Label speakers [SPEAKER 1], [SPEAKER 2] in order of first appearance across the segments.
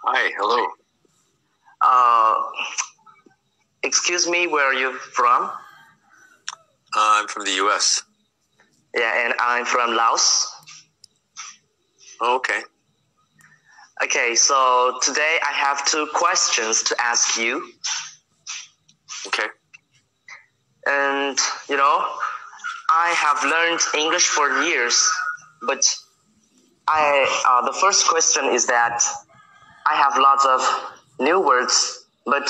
[SPEAKER 1] Hi, hello.
[SPEAKER 2] Uh, Excuse me, where are you from?
[SPEAKER 1] I'm from the U.S.
[SPEAKER 2] Yeah, and I'm from Laos.
[SPEAKER 1] Oh, okay.
[SPEAKER 2] Okay, so today I have two questions to ask you.
[SPEAKER 1] Okay.
[SPEAKER 2] And, I have learned English for years, but the first question is that I have lots of new words, but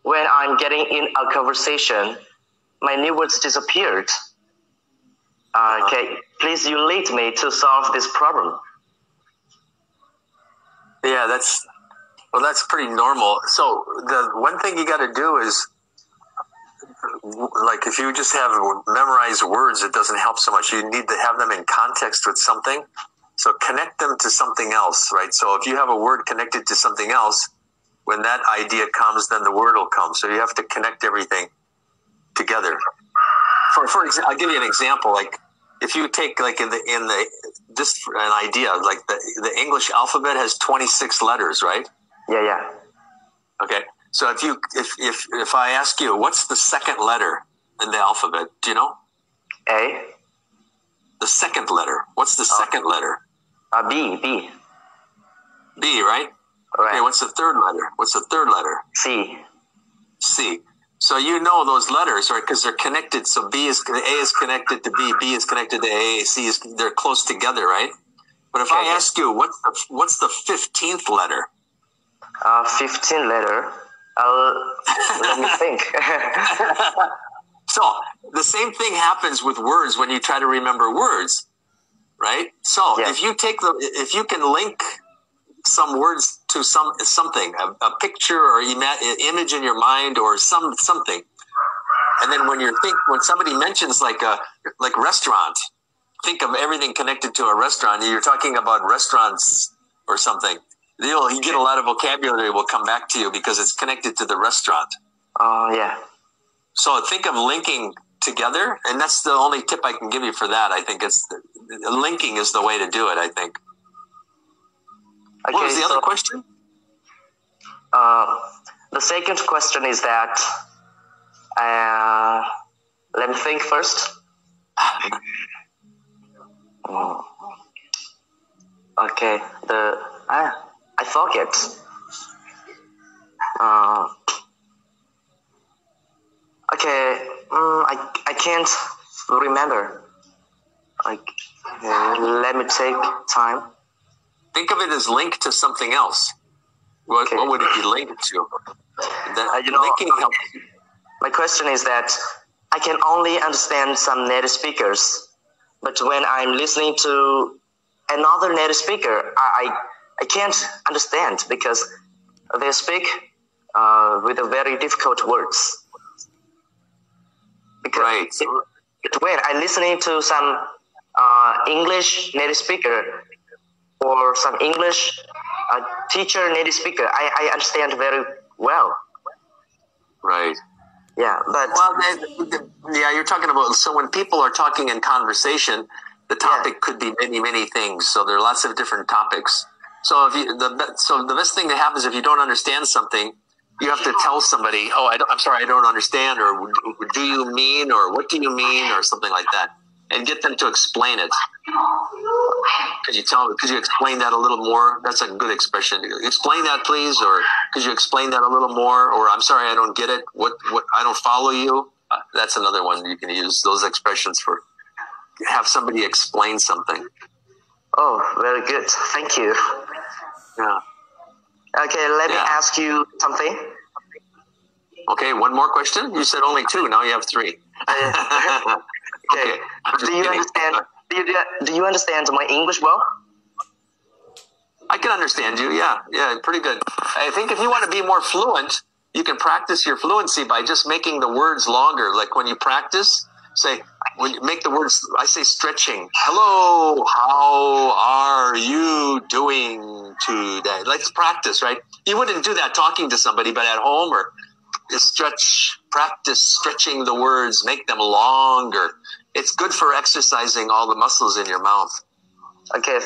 [SPEAKER 2] when I'm getting in a conversation, my new words disappeared. Okay, please you lead me to solve this problem.
[SPEAKER 1] Yeah, that's pretty normal. So the one thing you got to do is, like, if you just have memorized words, it doesn't help so much. You need to have them in context with something. So connect them to something else, right? So if you have a word connected to something else, when that idea comes, then the word will come. So you have to connect everything together. For example, I'll give you an example. Like, if you take, like, just an idea, like the English alphabet has 26 letters, right?
[SPEAKER 2] Yeah.
[SPEAKER 1] Okay. So if I ask you, what's the second letter in the alphabet? Do you know?
[SPEAKER 2] A.
[SPEAKER 1] The second letter. What's the second letter?
[SPEAKER 2] B.
[SPEAKER 1] B, right?
[SPEAKER 2] Right.
[SPEAKER 1] Okay, what's the third letter? What's the third letter?
[SPEAKER 2] C.
[SPEAKER 1] C. So you know those letters, right? Because they're connected. So A is connected to B is connected to A, they're close together, right? But if I ask you, what's the 15th letter?
[SPEAKER 2] 15 letter. Let me think.
[SPEAKER 1] So the same thing happens with words when you try to remember words, right? So if you can link some words to something, a picture or image in your mind or something, and then when somebody mentions like restaurant, think of everything connected to a restaurant. You're talking about restaurants or something. You get a lot of vocabulary will come back to you because it's connected to the restaurant.
[SPEAKER 2] Yeah.
[SPEAKER 1] So think of linking together, and that's the only tip I can give you for that. I think linking is the way to do it, I think.
[SPEAKER 2] Okay,
[SPEAKER 1] what was the other question?
[SPEAKER 2] The second question is that, let me think first. Okay, I forget. Okay, I can't remember. Let me take time.
[SPEAKER 1] Think of it as linked to something else. What would it be linked to? Linking helps.
[SPEAKER 2] My question is that I can only understand some native speakers, but when I'm listening to another native speaker, I can't understand because they speak with very difficult words. Because when I'm listening to some English native speaker or some English teacher native speaker, I understand very well.
[SPEAKER 1] Right.
[SPEAKER 2] Yeah, but
[SPEAKER 1] you're talking about, so when people are talking in conversation, the topic could be many, many things. So there are lots of different topics. So the best thing that happens if you don't understand something, you have to tell somebody, I'm sorry, I don't understand, or do you mean, or what do you mean, or something like that, and get them to explain it. Could you explain that a little more? That's a good expression. Explain that, please, or could you explain that a little more? Or I'm sorry, I don't get it. What? I don't follow you. That's another one you can use those expressions for. Have somebody explain something.
[SPEAKER 2] Oh, very good. Thank you.
[SPEAKER 1] Yeah.
[SPEAKER 2] Okay, let me ask you something.
[SPEAKER 1] Okay, one more question. You said only two. Now you have three.
[SPEAKER 2] Okay. Do you understand my English well?
[SPEAKER 1] I can understand you. Yeah, pretty good. I think if you want to be more fluent, you can practice your fluency by just making the words longer. Like when you practice, when you make the words, I say stretching. Hello, how are you doing today? Let's practice, right? You wouldn't do that talking to somebody, but at home or practice stretching the words, make them longer. It's good for exercising all the muscles in your mouth.
[SPEAKER 2] Okay,